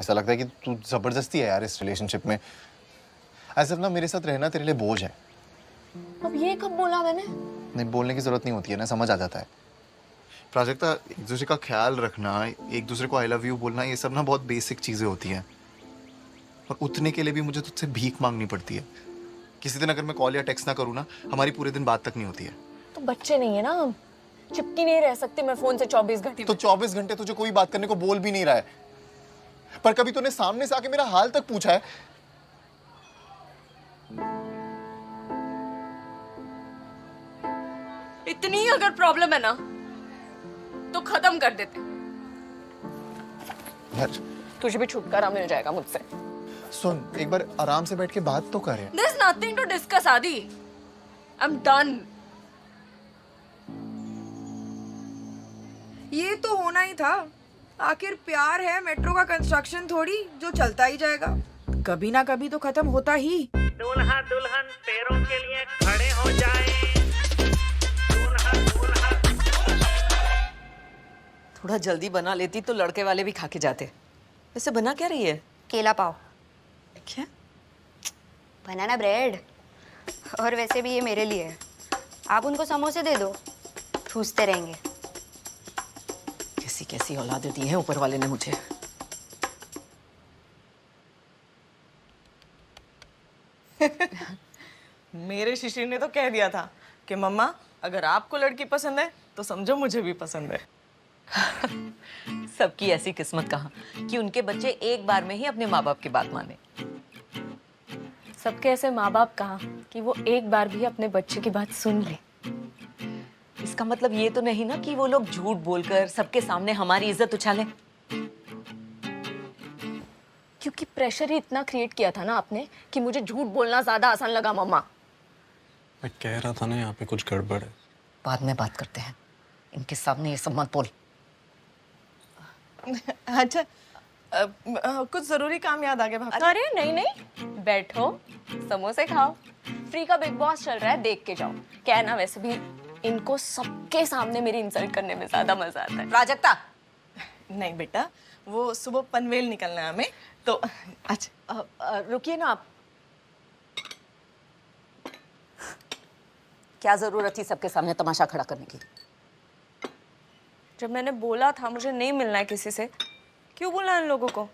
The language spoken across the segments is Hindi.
ऐसा लगता है कि तू जबरदस्ती है यार इस रिलेशनशिप में। ऐसा ना मेरे साथ रहना तेरे लिए बोझ है। अब ये कब बोला मैंने? नहीं, बोलने की जरूरत नहीं होती है ना, समझ आ जाता है। प्राजक्ता, एक दूसरे का ख्याल रखना, एक दूसरे को आई लव यू बोलना, ये सब ना बहुत बेसिक चीजें होती हैं। और उतने के लिए भी मुझे तुझसे भीख मांगनी पड़ती है। किसी दिन अगर मैं कॉल या टेक्स्ट ना करूँ ना, हमारी पूरे दिन बात तक नहीं होती है। तो बच्चे नहीं है ना हम, चिपकी नहीं रह सकते मैं फोन से 24 घंटे। तो 24 घंटे तुझे कोई बात करने को बोल भी नहीं रहा है, पर कभी तूने सामने से आके मेरा हाल तक पूछा है? इतनी अगर प्रॉब्लम है ना तो खत्म कर देते। यार तुझे भी छुटकारा मिल जाएगा मुझसे। सुन, एक बार आराम से बैठ के बात तो कर। There's nothing to discuss, आदि। I'm done. ये तो होना ही था। आखिर प्यार है मेट्रो का कंस्ट्रक्शन थोड़ी जो चलता ही जाएगा, कभी ना कभी तो खत्म होता ही। दूल्हा दुल्हन पैरों के लिए खड़े हो जाएं। दूल्हा दूल्हा। थोड़ा जल्दी बना लेती तो लड़के वाले भी खा के जाते। वैसे बना क्या रही है? केला पाव। क्या? बनाना ब्रेड। और वैसे भी ये मेरे लिए है, आप उनको समोसे दे दो, ठूसते रहेंगे। कैसी कैसी औलादें दी हैं ऊपर वाले ने मुझे। मेरे शिशिर ने तो कह दिया था कि मम्मा अगर आपको लड़की पसंद है तो समझो मुझे भी पसंद है। सबकी ऐसी किस्मत कहाँ कि उनके बच्चे एक बार में ही अपने माँ बाप की बात माने। सबके ऐसे माँ बाप कहाँ कि वो एक बार भी अपने बच्चे की बात सुन ले। इसका मतलब ये तो नहीं ना कि वो लोग झूठ बोलकर सबके सामने हमारी इज्जत उछालें। क्योंकि प्रेशर ही इतना क्रिएट किया था ना आपने कि मुझे झूठ बोलना ज्यादा आसान लगा। मम्मा, मैं कह रहा था ना यहाँ पे कुछ गड़बड़ है। बाद में बात करते हैं, इनके सामने ये सब मत बोल। अच्छा, कुछ जरूरी काम याद आ गया भाभी? अरे नहीं नहीं, बैठो समोसे खाओ। फ्री का बिग बॉस चल रहा है, देख के जाओ। क्या है ना, वैसे भी इनको सबके सामने मेरी इंसल्ट करने में ज्यादा मजा आता है। प्राजक्ता, नहीं बेटा, वो सुबह पनवेल निकलना है हमें तो। अच्छा रुकिए ना आप। क्या जरूरत थी सबके सामने तमाशा खड़ा करने की? जब मैंने बोला था मुझे नहीं मिलना है किसी से, क्यों बोला इन लोगों को?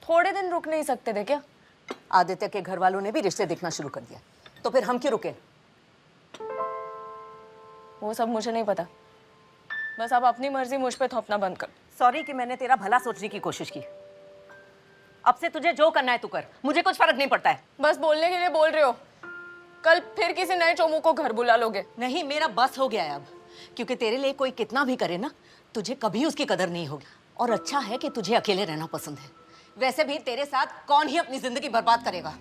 थोड़े दिन रुक नहीं सकते थे क्या? आदित्य के घर वालों ने भी रिश्ते देखना शुरू कर दिया, तो फिर हम क्यों रुके? वो सब मुझे नहीं पता, बस आप अपनी मर्जी मुझ पे थोपना बंद कर। सॉरी कि मैंने तेरा भला सोचने की कोशिश की। अब से तुझे जो करना है तू कर, मुझे कुछ फर्क नहीं पड़ता है। बस बोलने के लिए बोल रहे हो, कल फिर किसी नए चोमू को घर बुला लोगे। नहीं, मेरा बस हो गया है अब, क्योंकि तेरे लिए कोई कितना भी करे ना, तुझे कभी उसकी कदर नहीं होगी। और अच्छा है कि तुझे अकेले रहना पसंद है। वैसे भी तेरे साथ कौन ही अपनी जिंदगी बर्बाद करेगा।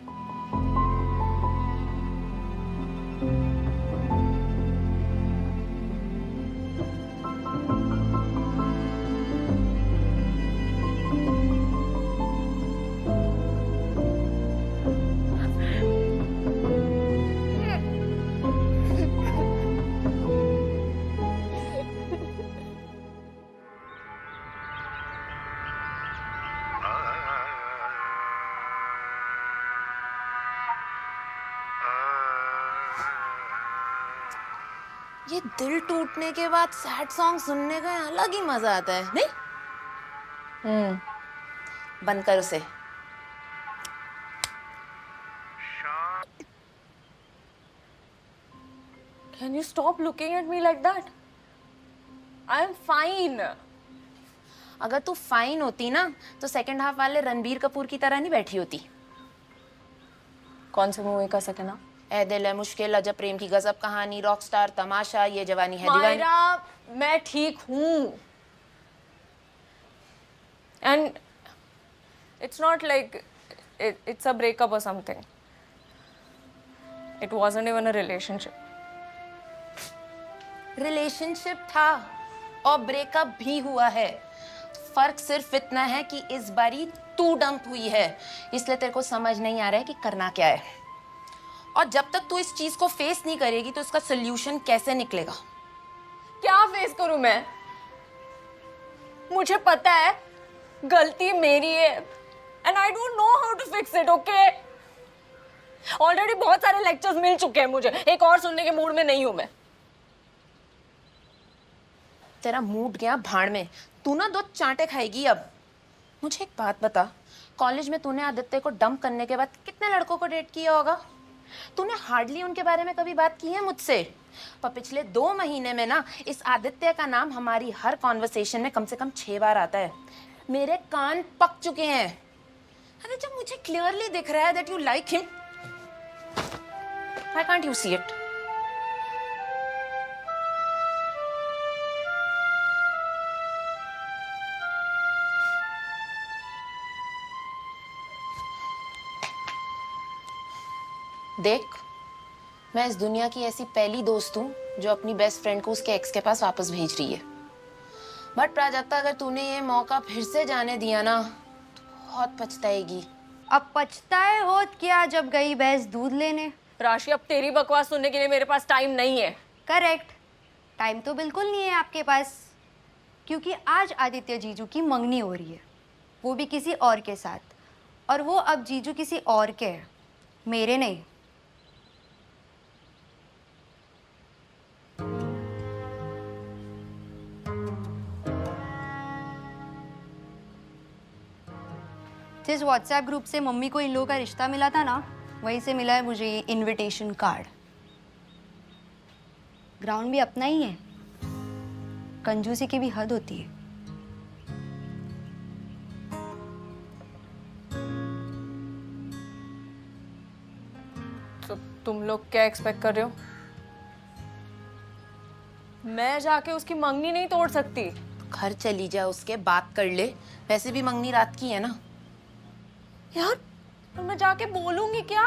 ये दिल टूटने के बाद सैड सॉन्ग सुनने का अलग ही मजा आता है, नहीं? बंद कर उसे। Can you stop looking at me like that? I am fine. अगर तू फाइन होती ना तो सेकंड हाफ वाले रणबीर कपूर की तरह नहीं बैठी होती। कौन से मूवी का सेकंड हाफ? ए दिल है मुश्किल, अजब प्रेम की गजब कहानी, रॉकस्टार, तमाशा, ये जवानी है दीवानी। मायरा, मैं ठीक हूँ। And it's not like it's a breakup or something. It wasn't even a relationship. Relationship था और ब्रेकअप भी हुआ है। फर्क सिर्फ इतना है कि इस बारी तू डंप हुई है, इसलिए तेरे को समझ नहीं आ रहा है कि करना क्या है। और जब तक तू इस चीज को फेस नहीं करेगी तो इसका सोल्यूशन कैसे निकलेगा? क्या फेस करूं मैं? मुझे पता है गलती मेरी है and I don't know how to fix it, okay? Already बहुत सारे लेक्चर्स मिल चुके हैं मुझे, एक और सुनने के मूड में नहीं हूं मैं। तेरा मूड गया भाड़ में, तू ना 2 चांटे खाएगी अब। मुझे एक बात बता, कॉलेज में तूने आदित्य को डंप करने के बाद कितने लड़कों को डेट किया होगा? तूने हार्डली उनके बारे में कभी बात की है मुझसे? पर पिछले 2 महीने में ना इस आदित्य का नाम हमारी हर कॉन्वर्सेशन में कम से कम 6 बार आता है। मेरे कान पक चुके हैं। अरे जब मुझे क्लियरली दिख रहा है that you like him, why can't you see it? देख, मैं इस दुनिया की ऐसी पहली दोस्त हूँ जो अपनी बेस्ट फ्रेंड को उसके एक्स के पास वापस भेज रही है। बट प्राजक्ता, अगर तूने ये मौका फिर से जाने दिया ना तो बहुत पछताएगी। अब पछताए होत क्या जब गई भैंस दूध लेने। राशि, अब तेरी बकवास सुनने के लिए मेरे पास टाइम नहीं है। करेक्ट, टाइम तो बिल्कुल नहीं है आपके पास, क्योंकि आज आदित्य जीजू की मंगनी हो रही है, वो भी किसी और के साथ। और वो अब जीजू किसी और के हैं, मेरे नहीं। जिस व्हाट्सएप ग्रुप से मम्मी को इन लोगों का रिश्ता मिला था ना, वहीं से मिला है मुझे ये इनविटेशन कार्ड। ग्राउंड भी अपना ही है, कंजूसी की भी हद होती है। तो तुम लोग क्या एक्सपेक्ट कर रहे हो? मैं जाके उसकी मंगनी नहीं तोड़ सकती। घर चली जा, उसके बात कर ले। वैसे भी मंगनी रात की है ना। यार, तो मैं जाके बोलूंगी क्या?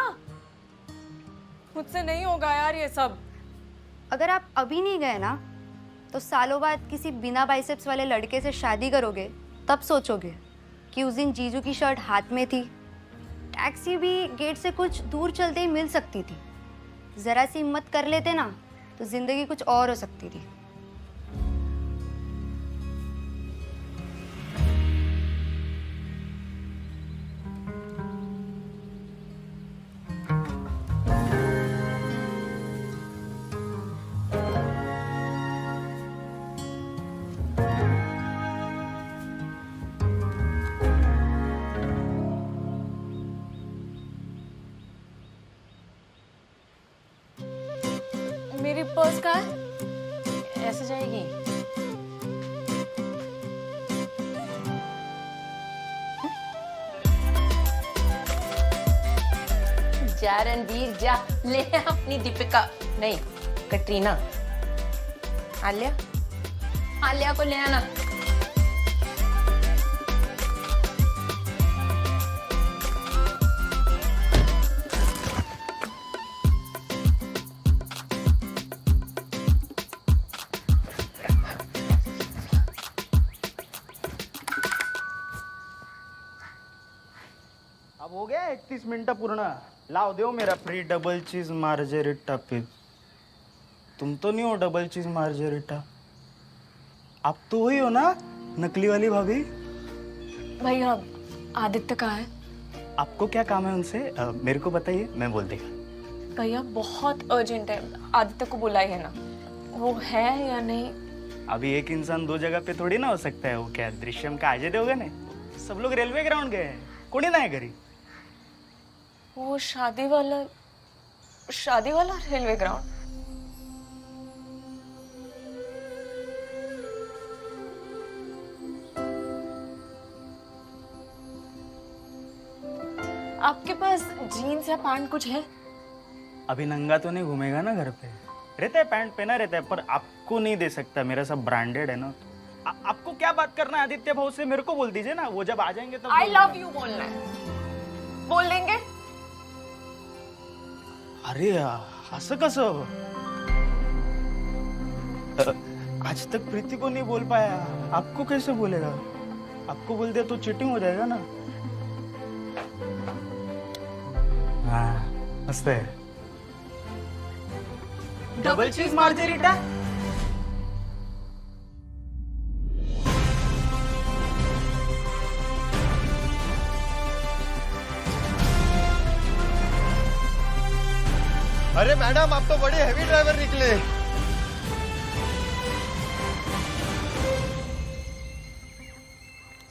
मुझसे नहीं होगा यार ये सब। अगर आप अभी नहीं गए ना, तो सालों बाद किसी बिना बाइसेप्स वाले लड़के से शादी करोगे, तब सोचोगे कि उस दिन जीजू की शर्ट हाथ में थी। टैक्सी भी गेट से कुछ दूर चलते ही मिल सकती थी। ज़रा सी हिम्मत कर लेते ना, तो ज़िंदगी कुछ और हो सकती थी। मेरी पर्स कहाँ है? ऐसे जाएगी? जा रणवीर जा, ले अपनी दीपिका, नहीं कटरीना, आलिया, आलिया को ले आना। अब हो गया 31 मिनटं पूर्ण. लाव देव मेरा फ्री डबल चीज मार्जेरिटा पे. तुम तो नहीं हो डबल चीज मार्जेरिटा. आप तो वही हो ना नकली वाली भाभी. भैया आदित्य कहाँ है? आपको क्या काम है उनसे मेरे को बताइए, मैं बोल देगा. भैया बहुत अर्जेंट है, आदित्य को बुलाइए ना. वो है या नहीं? अभी एक इंसान दो जगह पे थोड़ी ना हो सकता है. वो क्या दृश्यम का अजय देवगन है? सब लोग रेलवे ग्राउंड गए हैं, कोणी नाही घरी. वो शादी वाला रेलवे ग्राउंड. आपके पास जीन्स या पैंट कुछ है? अभी नंगा तो नहीं घूमेगा ना घर पे. रहता है पैंट पहना रहता है, पर आपको नहीं दे सकता. मेरा सब ब्रांडेड है ना. आपको क्या बात करना है आदित्य भाव से मेरे को बोल दीजिए ना. वो जब आ जाएंगे तब. आई लव यू बोलना है, बोल देंगे. अरे असं कसं. आज तक प्रीति को नहीं बोल पाया, आपको कैसे बोलेगा? आपको बोल दिया तो चीटिंग हो जाएगा ना. हाँ मस्त है. डबल चीज मार्जेरिटा. अरे मैडम, आप तो बड़े हेवी ड्राइवर निकले।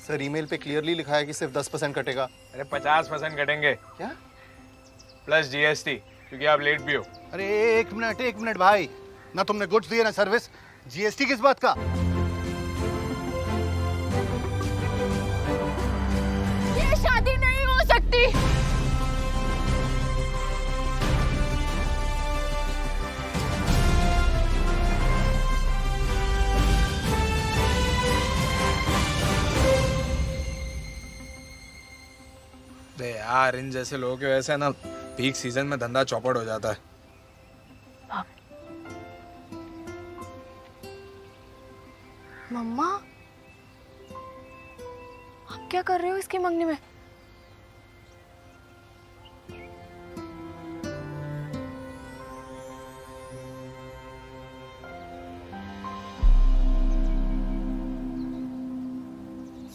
सर, ईमेल पे क्लियरली लिखा है कि सिर्फ 10% कटेगा। अरे 50% कटेंगे। क्या? प्लस जीएसटी, क्योंकि आप लेट भी हो। अरे एक मिनट भाई, ना तुमने गुड्स दिए ना सर्विस, जीएसटी किस बात का? ये शादी नहीं हो सकती। अरे यार, इन जैसे लोगों की वजह से ना पीक सीजन में धंधा चौपट हो जाता है। मम्मा, आप क्या कर रहे हो इसकी मंगनी में?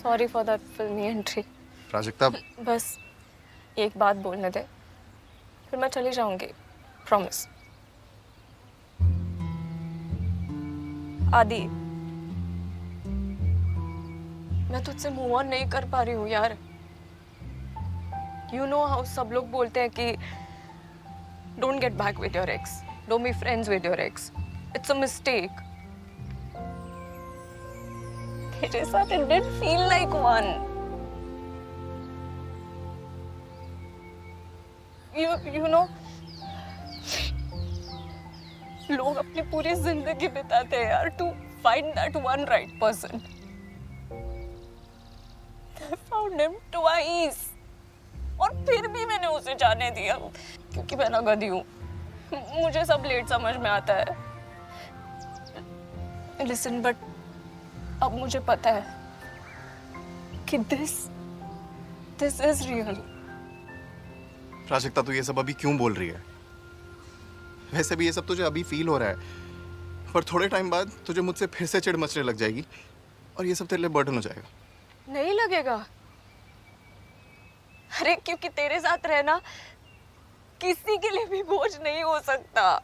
सॉरी फॉर दैट फिल्मी एंट्री। प्राजक्ता, बस एक बात बोलने दे, फिर मैं चली जाऊंगी, प्रॉमिस। आदि, मैं तुझसे मूव ऑन नहीं कर पा रही हूँ यार। यू नो हाउ सब लोग बोलते हैं कि don't get back with your x, don't be friends with your x, it's a mistake. तेरे साथ it didn't feel like one. You know, लोग अपनी पूरी जिंदगी बिताते हैं यार to find that one right person. I found him twice. और फिर भी मैंने उसे जाने दिया क्योंकि मैं ना गधी हूँ। मुझे सब लेट समझ में आता है। Listen, but अब मुझे पता है कि this is real. प्राजक्ता, तू ये सब अभी क्यों बोल रही है? वैसे भी ये सब तुझे अभी फील हो रहा है, पर थोड़े टाइम बाद तुझे मुझसे फिर से चिढ़ मचने लग जाएगी और ये सब तेरे लिए बर्डन हो जाएगा। नहीं लगेगा। अरे क्योंकि तेरे साथ रहना किसी के लिए भी बोझ नहीं हो सकता।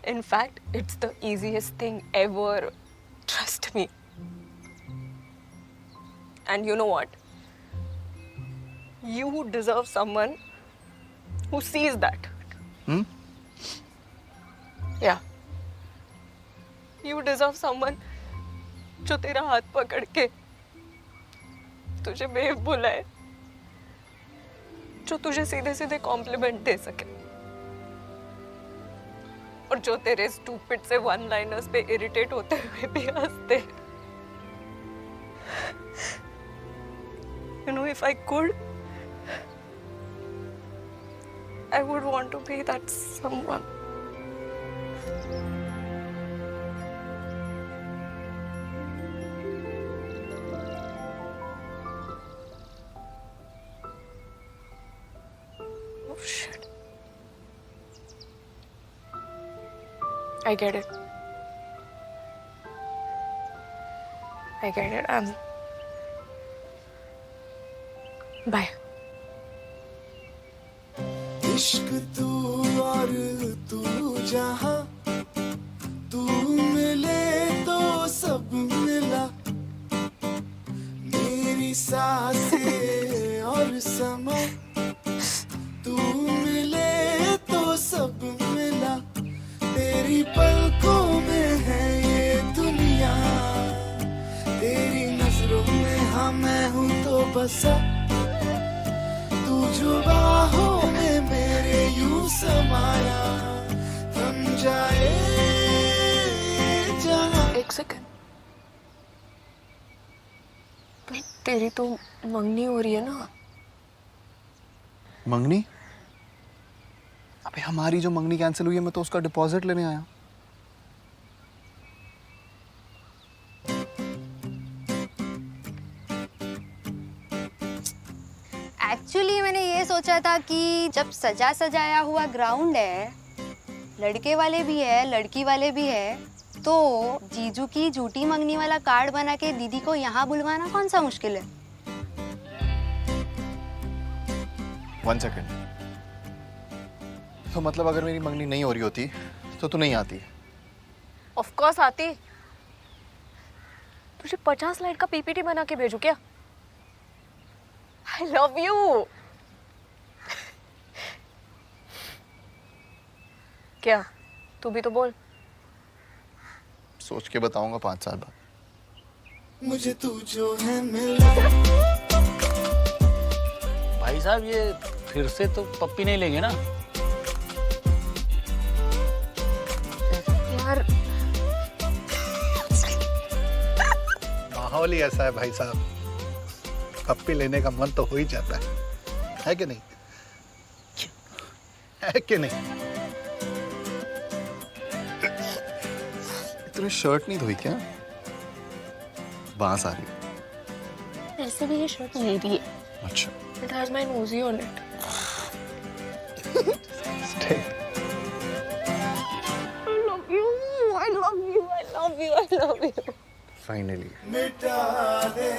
In fact, it's the easiest thing ever. Trust me. And you know what? You deserve someone who sees that. Yeah. You deserve someone जो तेरा हाथ पकड़ के तुझे बेव बुलाए, जो तुझे सीधे सीधे कॉम्प्लीमेंट दे सके और जो तेरे स्टूपिड से वन लाइनर्स पे इरिटेट होते हुए भी हंसते। You know, if I could, I would want to be that someone. Oh shit. I get it. Bye. इश्क तू और तू जहां तू मिले तो सब मिला, मेरी सांसें और समा तू मिले तो सब मिला, तेरी पलकों में है ये दुनिया, तेरी नजरों में हाँ मैं हूँ तो बसा, तू जो बाहों में मेरे यूं समाया, थम जाए जहां। एक सेकंड, तेरी तो मंगनी हो रही है ना? मंगनी? अबे हमारी जो मंगनी कैंसिल हुई है, मैं तो उसका डिपॉजिट लेने आया। एक्चुअली मैंने ये सोचा था कि जब सजा सजाया हुआ ग्राउंड है, लड़के वाले भी है लड़की वाले भी है, तो जीजू की झूठी मंगनी वाला कार्ड बना के दीदी को यहाँ बुलवाना कौन सा मुश्किल है। 1 सेकेंड। तो मतलब अगर मेरी मंगनी नहीं हो रही होती तो तू नहीं आती? ऑफ कोर्स आती। तुझे 50 स्लाइड का पीपीटी बना के भेजू क्या? I love you. क्या तू भी तो बोल। सोच के बताऊंगा 5 साल बाद। मुझे तू जो है मिला। भाई साहब ये फिर से तो पप्पी नहीं लेंगे ना? यार माहौल ही ऐसा है भाई साहब, पप्पी लेने का मन तो हो ही जाता है कि नहीं? है कि नहीं? तूने शर्ट नहीं धोई क्या? बांस आ रही है। ऐसे भी ये शर्ट मेरी है। अच्छा। It has my nosy on it. Stay. I love you. I love you. I love you. I love you. Finally. मिटा दे